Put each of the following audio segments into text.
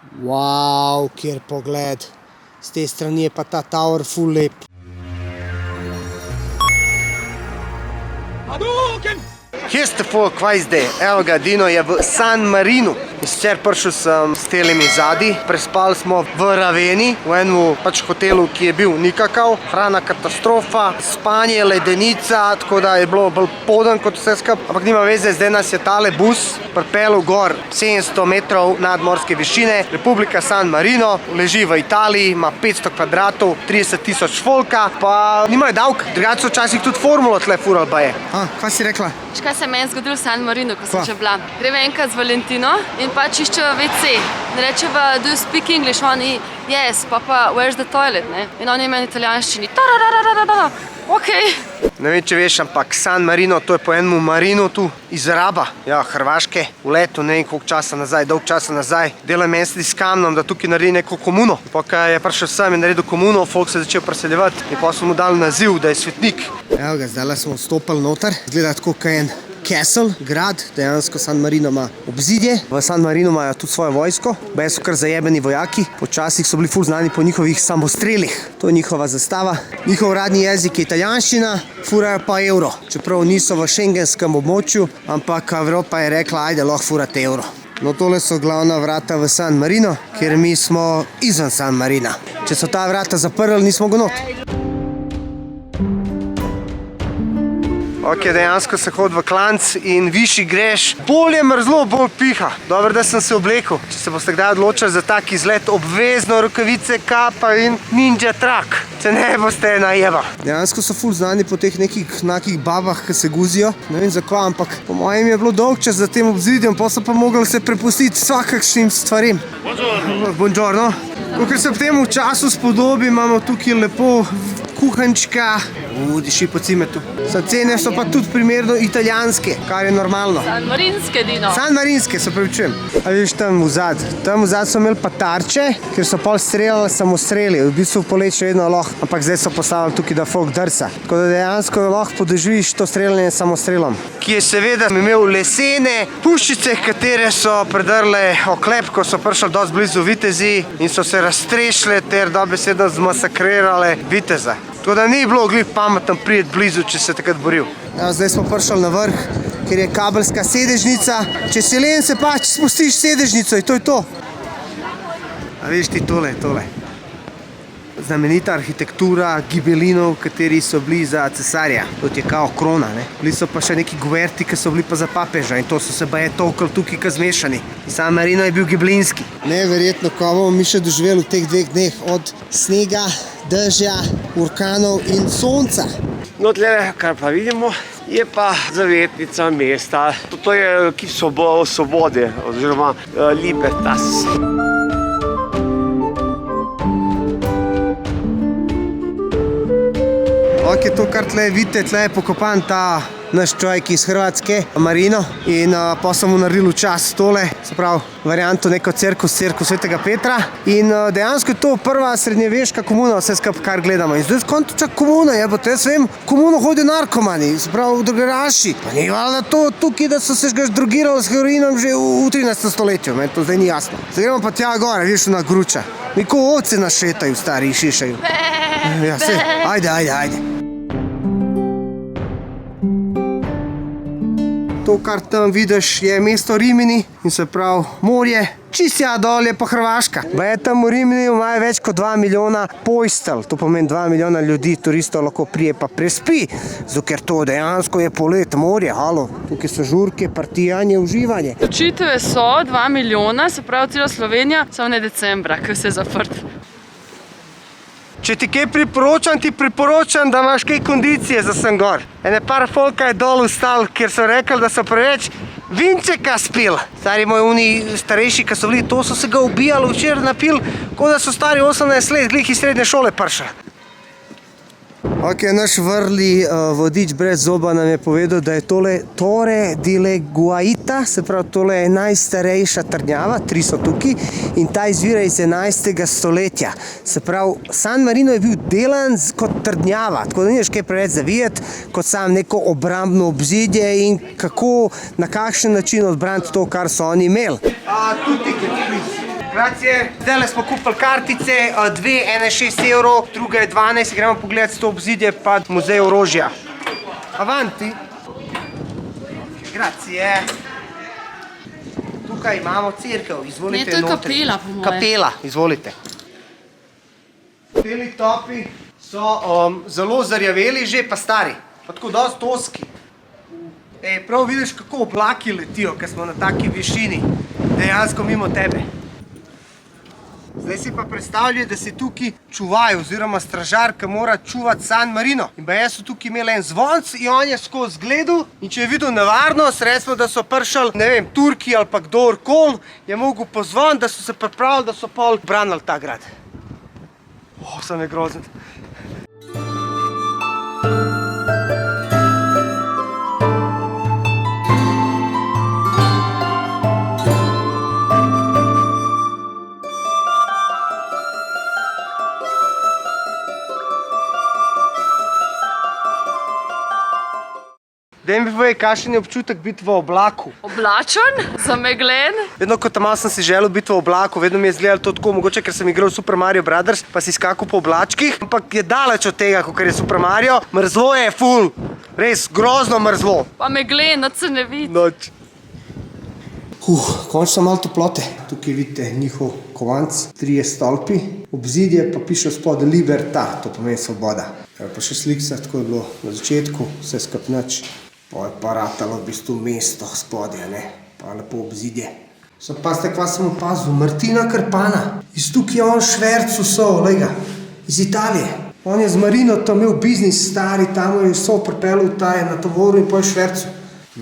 Wow, kjer pogled. Z te strani je pa ta tower ful lep. Kje ste folk, kaj zdaj? Evo ga, Dino je v San Marinu. In sicer prišel sem s telemi zadnji, prespali smo v Raveni, v enem hotelu, ki je bil nikakav, hrana katastrofa, spanje, ledenica, tako da je bilo bolj poden kot vse skupaj. Ampak nima veze, zdaj nas je tale bus pripeljal gor 700 metrov nadmorske višine. Republika San Marino, leži v Italiji, ima 500 kvadratov, 30 tisoč folka, pa nimajo davk, drugače so včasih tudi formulo tle furali baje. Kaj si rekla? Kaj se je meni zgodilo v San Marinu, ko sem še bila? Greva enkrat z Valentino in pač iščeva WC. In rečeva, do you speak English? Oni, yes, papa, where's the toilet? In on je meni italijanščini. Okej. Ne vem, če veš, ampak San Marino, to je po enemu marinu tu iz Raba, ja, Hrvaške, v letu, ne vem koliko časa nazaj, dolg časa nazaj. Delaj meni s kamnom, da tukaj naredi neko komuno. Pa kaj je prišel sem in naredil komuno, folk se je začel preseljevati in pa smo mu dali naziv, da je svetnik. Evo ga, zdaj smo vstopili noter, izgleda tako kaj en castle, grad, dejansko San Marino ima obzidje. V San Marino imajo tudi svojo vojsko, baje so kar zajebeni vojaki, počasih so bili ful znani po njihovih samostrelih. To je njihova zastava. Njihov radni jezik je italijanščina, furajo pa evro. Čeprav niso v šengenskem območju, ampak Evropa je rekla, ajde, lahko furate evro. No, tole so glavna vrata v San Marino, kjer mi smo izven San Marina. Če so ta vrata zaprli, nismo go not. Ok, dejansko se hodi v klanc in višji greš, bolj je mrzlo, bolj piha. Dobro, da sem se oblekel. Če se boste kdaj odločili za tak izlet, obvezno rokavice, kapa in ninja trak. Če ne, boste najeba. Dejansko so ful znani po teh nekih babah, ki se guzijo. Ne vem zakaj, ampak po mojem je bilo dolg čas za tem obzidjem, pa so pa mogli se prepustiti vsakakšnim stvarim. Buongiorno. Ker se v tem času spodobi, imamo tukaj lepo kuhančka. Diši po cimetu. Cene so pa tudi primerno italijanske, kar je normalno. San Marinske, Dino. San Marinske, se pravičujem. A vidiš tam vzad. Tam vzad so imeli pa tarče, ker so pol streljali samostreli. V bistvu poleč vedno lahko, ampak zdaj so postavili tukaj, da folk drsa. Tako da dejansko lahko podoživiš to streljanje samostrelom. Ki je seveda imel lesene puščice, katere so predrle oklep, ko so prišli dosti blizu vitezi in so se raztrešile ter dobesedno zmasakrirale viteza. Tako da ni bilo glih pametno priti blizu, če se takrat boril. Ja, zdaj smo prišli na vrh, kjer je kabelska sedežnica. Če si len, se pač spustiš sedežnico in to je to. A vidiš ti tole. Znamenita arhitektura gibelinov, kateri so bili za cesarja. To je kao krona, ne. Bili so pa še neki guverti, ki so bili pa za papeža in to so se baje tolkali tukaj ka zmešani. In San Marino je bil gibelinski. Neverjetno, ko bomo mi še doživeli v teh dveh dneh od snega, dežja, orkanov in sonca. No, tle, kar pa vidimo, je pa zavetnica mesta. To je kip svobode, oziroma Libertas. Ok, to, kar tle vidite, tle je pokopan ta naš človek iz Hrvatske, Marino, in pa so mu naredili čas tole, se pravi, varianto neko cirkus Svetega Petra. In dejansko je to prva srednjeveška komuna, vse skupaj, kar gledamo. In zdaj skonto čak komuna, jebote, jaz vem, komuno hodijo narkomani, se pravi, drogeraši. Pa ni valjda to tukaj, da so se drogirali s heroinom že v 13. stoletju, meni to zdaj ni jasno. Zdaj gremo pa tja gore, vidiš, ona gruča. Niko ovce našetajo, stari, šišajo. Ja, se, ajde. To, kar tam vidiš, je mesto Rimini in se pravi morje. Čistja dol je pa Hrvaška. Baje tam v Rimini imajo več kot 2 milijona postelj. To pomeni 2 milijona ljudi, turistov lahko prije pa prespi. Zato ker to dejansko je polet, morje, halo. Tukaj so žurke, partijanje, uživanje. Nočitve so 2 milijona, se pravi cela Slovenija, samo ne decembra, ko se je zaprt. Če ti kaj priporočam, da imaš kaj kondicije za sem gor. Ene par folka je dol ustal, ker so rekli, da so preveč vinčeka spil. Stari moji oni starejši, ki so bili, to so se ga ubijali včeraj napil, kot da so stari 18 let, glih iz srednje šole prša. Ok, naš vrli vodič brez zoba nam je povedal, da je tole Torre delle Guaita, se pravi, tole je najstarejša trdnjava, 3 so tukaj, in ta izvira iz 11. stoletja. Se pravi, San Marino je bil delan kot trdnjava, tako da nimaš kaj preveč zavijati, kot sam neko obrambno obzidje in kako, na kakšen način odbraniti to, kar so oni imeli. Grazie. Zdaj smo kupili kartice, dve, ena je 6 evrov, druga je 12, gremo pogledati to obzidje pa muzej orožja. Avanti. Grazie. Tukaj imamo cerkev, izvolite. Ne, to je notri. kapela, po moje. Kapela, izvolite. Teli topi so zelo zarjaveli že, pa stari, pa tako dosti toski. Prav vidiš, kako oblaki letijo, ker smo na taki višini, dejansko mimo tebe. Zdaj si pa predstavljaj, da si tukaj čuvaj oziroma stražar, ki mora čuvati San Marino. In baje so tukaj imeli en zvonc in on je skozi gledal in če je videl nevarnost, recimo, da so prišli, ne vem, Turki ali pa kdorkoli, je mogel pozvoniti, da so se pripravili, da so pol branili ta grad. Sem je grozen. Daj mi povej, kakšen je občutek biti v oblaku? Oblačen, zameglen. Vedno, ko tam sem si želel biti v oblaku, vedno mi je izgledalo to tako, mogoče, ker sem igral Super Mario Brothers, pa si skakal po oblačkih, ampak je daleč od tega, kot je Super Mario. Mrzlo je ful, res grozno mrzlo. Pa meglen, da se ne vidi. Noč. Končno malo toplote. Tukaj vidite njihov kovanc, 3 stolpi, obzidje pa piše spod Libertà, to pomeni svoboda. Pa še sliksa, tako je bilo na začetku, vse skapnač. Pa je pa ratalo v bistvu mesto spodje, ne? Pa lepo obzidje. Pa ste, kva sem opazil, Martina Krpana. Iz tukaj je on švercu so, lega, iz Italije. On je z Marino tam imel biznis stari, tam je so pripeljal taj na tovoru in po je švercu.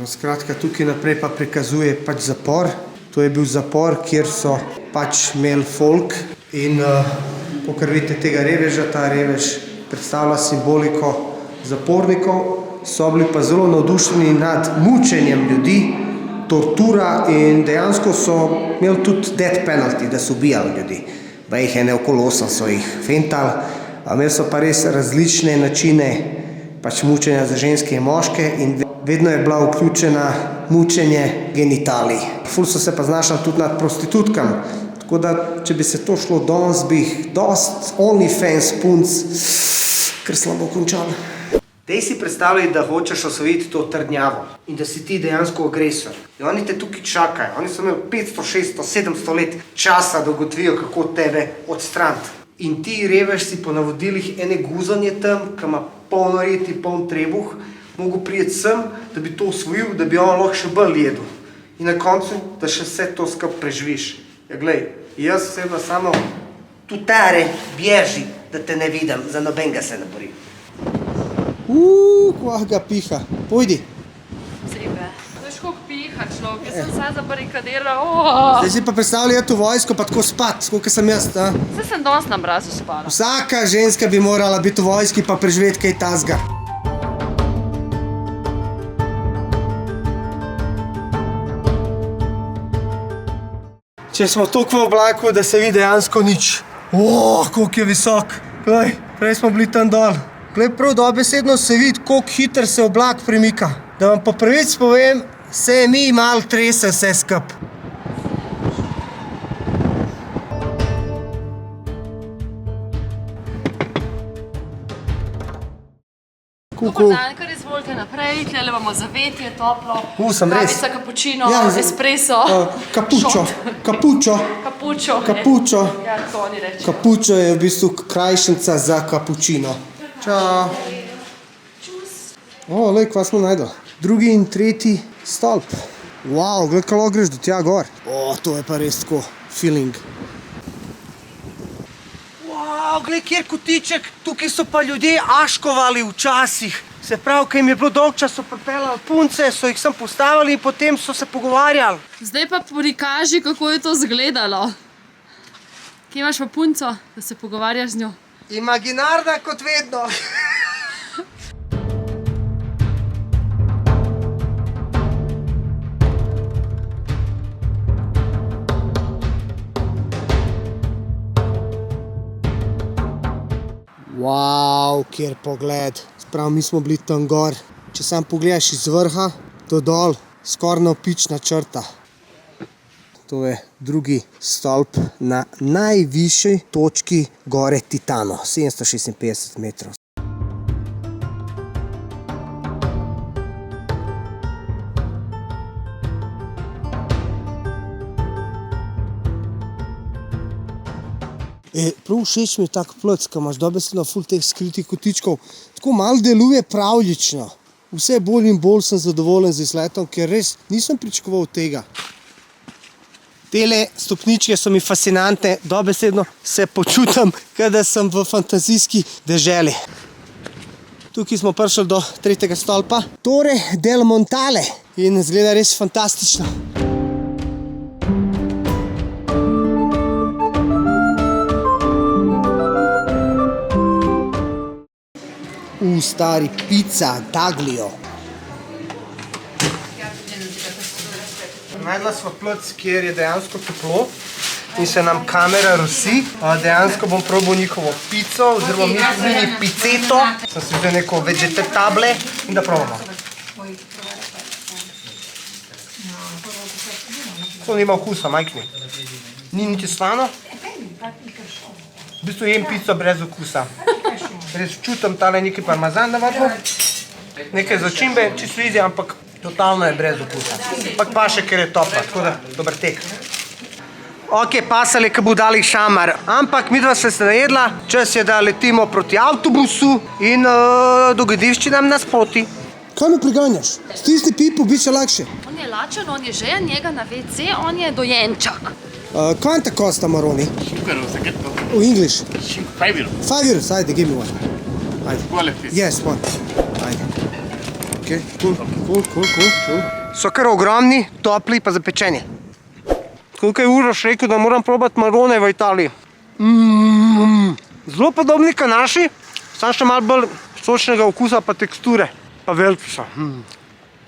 No, skratka, tukaj naprej pa prikazuje pač zapor. To je bil zapor, kjer so pač imeli folk in kakor vidite tega reveža, ta revež predstavlja simboliko zapornikov. So bili pa zelo navdušeni nad mučenjem ljudi, tortura in dejansko so imeli tudi death penalty, da so ubijali ljudi. Pa jih je ne okoli 8 so jih fentali, imeli so pa res različne načine pač mučenja za ženske in moške in vedno je bila vključena mučenje genitalij. Ful so se pa znašali tudi nad prostitutkami, tako da če bi se to šlo danes, bi jih dost OnlyFans punc kar slabo končali. Dej si predstavljaj, da hočeš osvojiti to trdnjavo in da si ti dejansko agresor. In oni te tukaj čakajo. Oni so imeli 500, 600, 700 let časa, da ugotovijo, kako tebe odstraniti. In ti revež si po navodilih ene guzanje tam, ki ima polno reti, poln trebuh, mogo prijeti sem, da bi to osvojil, da bi on lahko še bolj jedel. In na koncu, da še vse to skup preživiš. Ja, glej, jaz osebno samo tutare, bježi, da te ne vidim, za nobenega se ne borim. Kva ga piha. Pojdi. Sebe. Veš, koliko piha človek, jaz sem vsaj zabarikadiral. Zdaj si pa predstavljaj to vojsko, pa tako spat, koliko sem jaz, a? Zdaj sem danes na mrazu spala. Vsaka ženska bi morala biti v vojski pa preživeti kaj tazga. Če smo toliko v oblaku, da se vidi dejansko nič. Koliko je visok. Glej, prej smo bili tam dol. Glej, prav dobesedno se vidi, koliko hitro se oblak premika. Da vam pa pravic povem, se mi malo trese vse skup. Dobar dan, kar izvolite naprej, tlele bomo zavetje, toplo, Sem res. kavica, kapučino, Ja, espresso, Kapučo. Kapučo. Kapučo. Ja, to oni reče. Kapučo je v bistvu krajšnica za kapučino. Čau. Lej, kva smo najdel. 2. in 3. stolp. Wow, gled, kako greš do tja gor. To je pa res tako feeling. Wow, gled, kjer kotiček. Tukaj so pa ljudje aškovali včasih. Se pravi, ko jim je bilo dolg čas, so pripeljali punce, so jih sem postavili in potem so se pogovarjali. Zdaj pa prikaži, kako je to izgledalo. Kje imaš pa punco, da se pogovarjaš z njo? Imaginarna kot vedno. Wow, kjer pogled. Sprav, mi smo bili tam gor. Če sam pogledaš iz vrha do dol, skoraj navpična črta. To je drugi stolp na najvišji točki gore Titano, 756 metrov. Prav všeč mi je tak plec, ko imaš dobesedno ful teh skritih kotičkov. Tako malo deluje pravljično. Vse bolj in bolj sem zadovoljen z izletom, ker res nisem pričakoval tega. Tele stopničke so mi fascinantne, dobesedno se počutim, kada sem v fantazijski deželi. Tukaj smo prišli do tretjega stolpa. Torre del Montale in izgleda res fantastično. Stari pizza, taglio. Najdla smo plec, kjer je dejansko toplo in se nam kamera rosi. Dejansko bom probal njihovo pico oziroma mini piceto. Sem si vzel neko vegetetable in da probamo. To nima okusa, majkni. Ni niti slano. V bistvu jem pico brez okusa. Res čutim tale neki parmezan na vrhu, nekaj začimbe, čisto easy, ampak totalno je brez okusa. Ampak pa še, ker je topla, tako da dober tek. Ok, pasali, ki bo dali šamar, ampak midva se najedla, čas je, da letimo proti avtobusu in dogodivšči nam nasproti. Kaj me priganjaš? Stisni pipo, bit će lakše. On je lačen, on je žejen, njega na WC, on je dojenčak. Quanta costa Maroni? 5 euro sacchetto. In English? 5 euro. 5 euros, ajde, give me one. Ajde. Quale fish? Yes, one. Ajde. Ok, cool. So kar ogromni, topli pa zapečeni. Koliko je Uroš rekel, da moram probati marone v Italiji. Zelo podobni kot naši, samo še malo bolj sočnega okusa pa teksture. Pa veliki so.